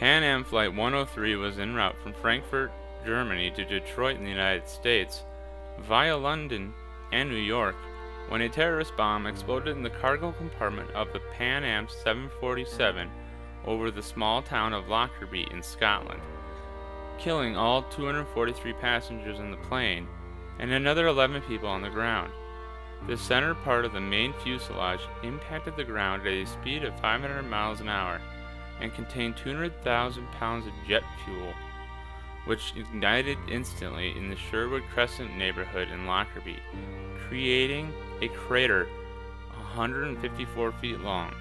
Pan Am Flight 103 was en route from Frankfurt, Germany to Detroit in the United States, via London and New York, when a terrorist bomb exploded in the cargo compartment of the Pan Am 747 over the small town of Lockerbie in Scotland, killing all 243 passengers in the plane and another 11 people on the ground. The center part of the main fuselage impacted the ground at a speed of 500 miles an hour and contained 200,000 pounds of jet fuel, which ignited instantly in the Sherwood Crescent neighborhood in Lockerbie, creating a crater 154 feet long.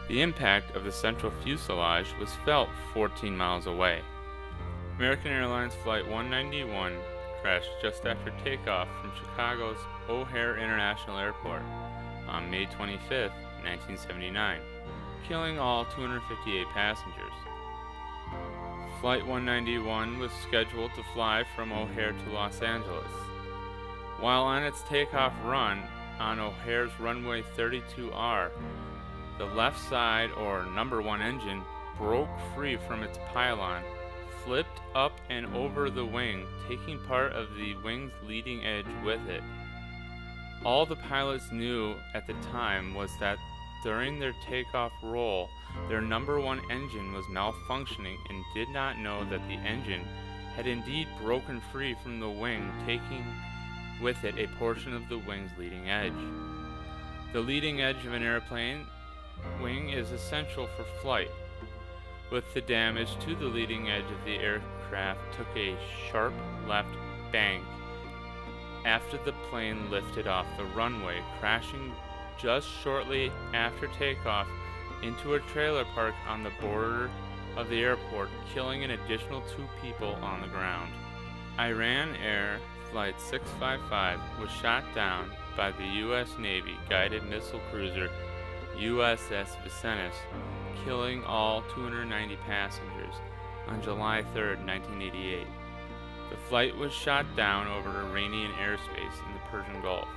The impact of the central fuselage was felt 14 miles away. American Airlines Flight 191 crashed just after takeoff from Chicago's O'Hare International Airport on May 25, 1979, killing all 258 passengers. Flight 191 was scheduled to fly from O'Hare to Los Angeles. While on its takeoff run on O'Hare's runway 32R, the left side or number 1 engine broke free from its pylon, flipped up and over the wing, taking part of the wing's leading edge with it. All the pilots knew at the time was that during their takeoff roll, their number 1 engine was malfunctioning and did not know that the engine had indeed broken free from the wing, taking with it a portion of the wing's leading edge. The leading edge of an airplane wing is essential for flight. With the damage to the leading edge of the aircraft took a sharp left bank after the plane lifted off the runway, crashing just shortly after takeoff into a trailer park on the border of the airport, killing an additional 2 people on the ground. Iran Air Flight 655 was shot down by the U.S. Navy guided missile cruiser USS Vincennes, killing all 290 passengers on July 3, 1988. The flight was shot down over Iranian airspace in the Persian Gulf.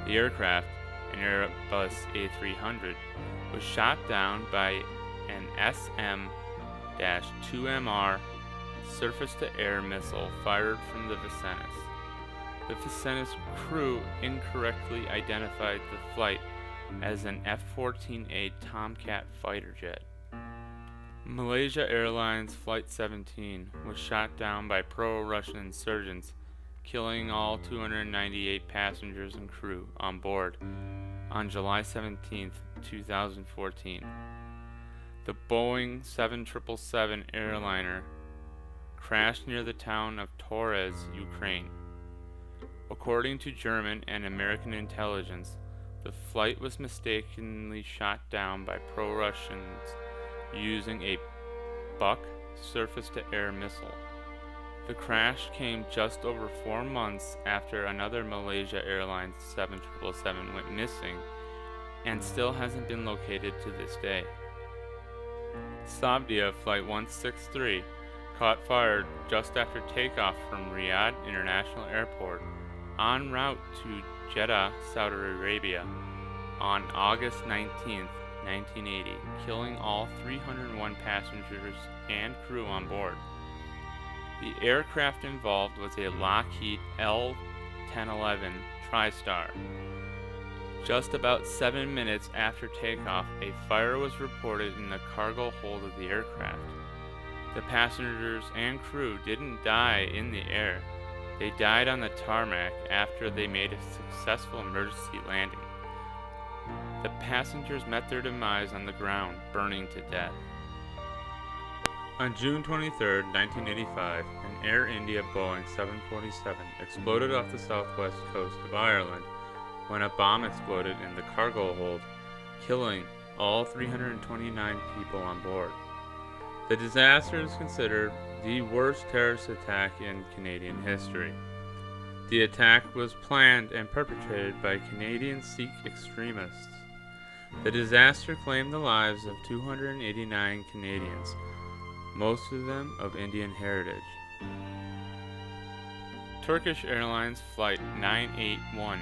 The aircraft, an Airbus A300, was shot down by an SM-2MR surface-to-air missile fired from the Vincennes. The Vincennes crew incorrectly identified the flight as an F-14A Tomcat fighter jet. Malaysia Airlines Flight 17 was shot down by pro-Russian insurgents, killing all 298 passengers and crew on board on July 17, 2014. The Boeing 777 airliner crashed near the town of Torres, Ukraine. According to German and American intelligence, the flight was mistakenly shot down by pro-Russians using a Buck surface-to-air missile. The crash came just over 4 months after another Malaysia Airlines 777 went missing and still hasn't been located to this day. Zambia Flight 163 caught fire just after takeoff from Riyadh International Airport en route to Jeddah, Saudi Arabia on August 19, 1980, killing all 301 passengers and crew on board. The aircraft involved was a Lockheed L-1011 TriStar. Just about 7 minutes after takeoff, a fire was reported in the cargo hold of the aircraft. The passengers and crew didn't die in the air. They died on the tarmac after they made a successful emergency landing. The passengers met their demise on the ground, burning to death. On June 23, 1985, an Air India Boeing 747 exploded off the southwest coast of Ireland when a bomb exploded in the cargo hold, killing all 329 people on board. The disaster is considered the worst terrorist attack in Canadian history. The attack was planned and perpetrated by Canadian Sikh extremists. The disaster claimed the lives of 289 Canadians, most of them of Indian heritage. Turkish Airlines Flight 981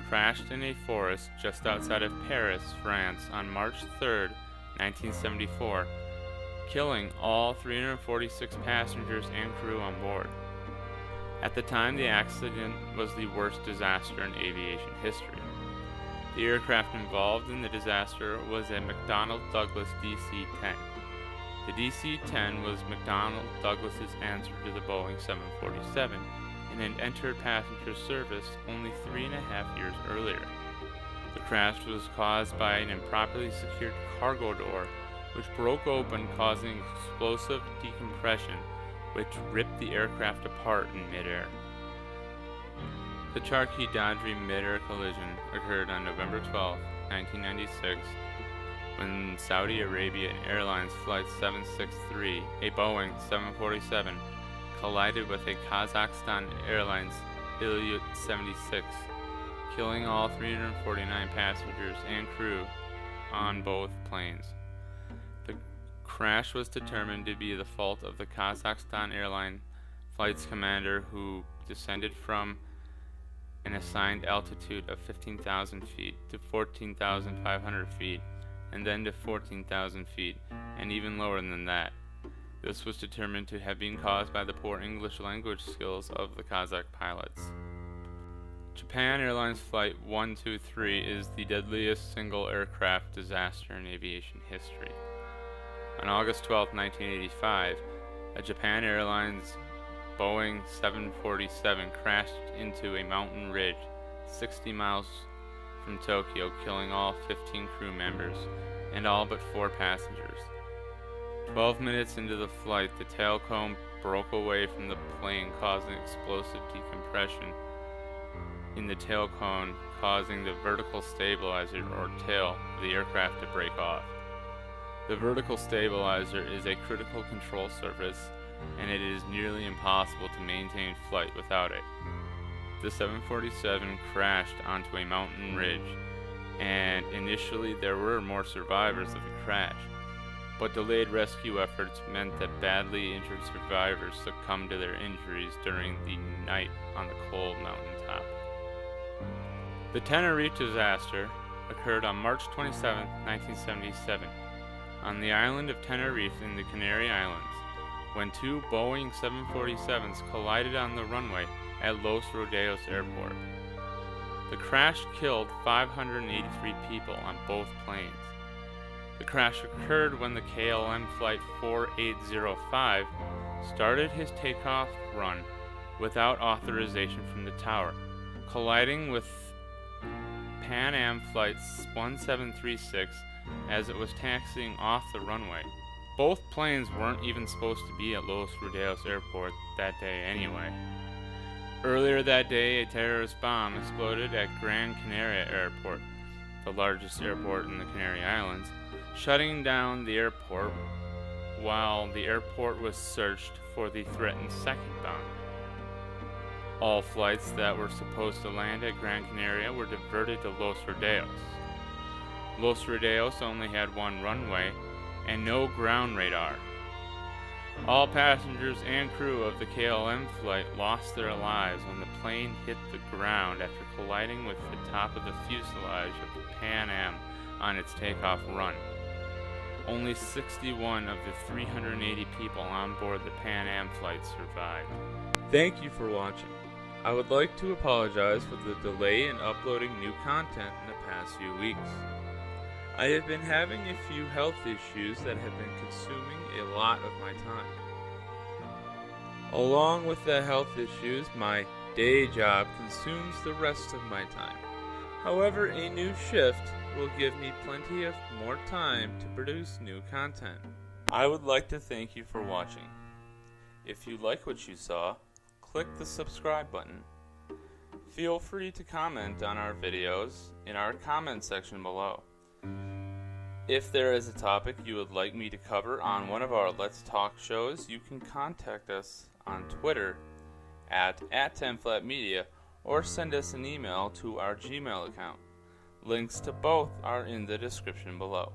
crashed in a forest just outside of Paris, France on March 3, 1974, killing all 346 passengers and crew on board. At the time, the accident was the worst disaster in aviation history. The aircraft involved in the disaster was a McDonnell Douglas DC-10. The DC-10 was McDonnell Douglas's answer to the Boeing 747 and had entered passenger service only 3.5 years earlier. The crash was caused by an improperly secured cargo door, which broke open, causing explosive decompression, which ripped the aircraft apart in midair. The Charkhi-Dadri midair collision occurred on November 12, 1996, when Saudi Arabia Airlines Flight 763, a Boeing 747, collided with a Kazakhstan Airlines Ilyut 76, killing all 349 passengers and crew on both planes. The crash was determined to be the fault of the Kazakhstan Airline flight's commander, who descended from an assigned altitude of 15,000 feet to 14,500 feet, and then to 14,000 feet, and even lower than that. This was determined to have been caused by the poor English language skills of the Kazakh pilots. Japan Airlines Flight 123 is the deadliest single aircraft disaster in aviation history. On August 12, 1985, a Japan Airlines Boeing 747 crashed into a mountain ridge 60 miles from Tokyo, killing all 15 crew members and all but 4 passengers. 12 minutes into the flight, the tail cone broke away from the plane, causing explosive decompression in the tail cone, causing the vertical stabilizer or tail of the aircraft to break off. The vertical stabilizer is a critical control surface, and it is nearly impossible to maintain flight without it. The 747 crashed onto a mountain ridge, and initially there were more survivors of the crash, but delayed rescue efforts meant that badly injured survivors succumbed to their injuries during the night on the cold mountaintop. The Tenerife Disaster occurred on March 27, 1977, on the island of Tenerife in the Canary Islands, when 2 Boeing 747s collided on the runway at Los Rodeos Airport. The crash killed 583 people on both planes. The crash occurred when the KLM Flight 4805 started his takeoff run without authorization from the tower, colliding with Pan Am Flight 1736 as it was taxiing off the runway. Both planes weren't even supposed to be at Los Rodeos Airport that day anyway. Earlier that day, a terrorist bomb exploded at Gran Canaria Airport, the largest airport in the Canary Islands, shutting down the airport while the airport was searched for the threatened second bomb. All flights that were supposed to land at Gran Canaria were diverted to Los Rodeos. Los Rodeos only had 1 runway and no ground radar. All passengers and crew of the KLM flight lost their lives when the plane hit the ground after colliding with the top of the fuselage of the Pan Am on its takeoff run. Only 61 of the 380 people on board the Pan Am flight survived. Thank you for watching. I would like to apologize for the delay in uploading new content in the past few weeks. I have been having a few health issues that have been consuming a lot of my time. Along with the health issues, my day job consumes the rest of my time. However, a new shift will give me plenty of more time to produce new content. I would like to thank you for watching. If you like what you saw, click the subscribe button. Feel free to comment on our videos in our comment section below. If there is a topic you would like me to cover on one of our Let's Talk shows, you can contact us on Twitter at 10flatmedia or send us an email to our Gmail account. Links to both are in the description below.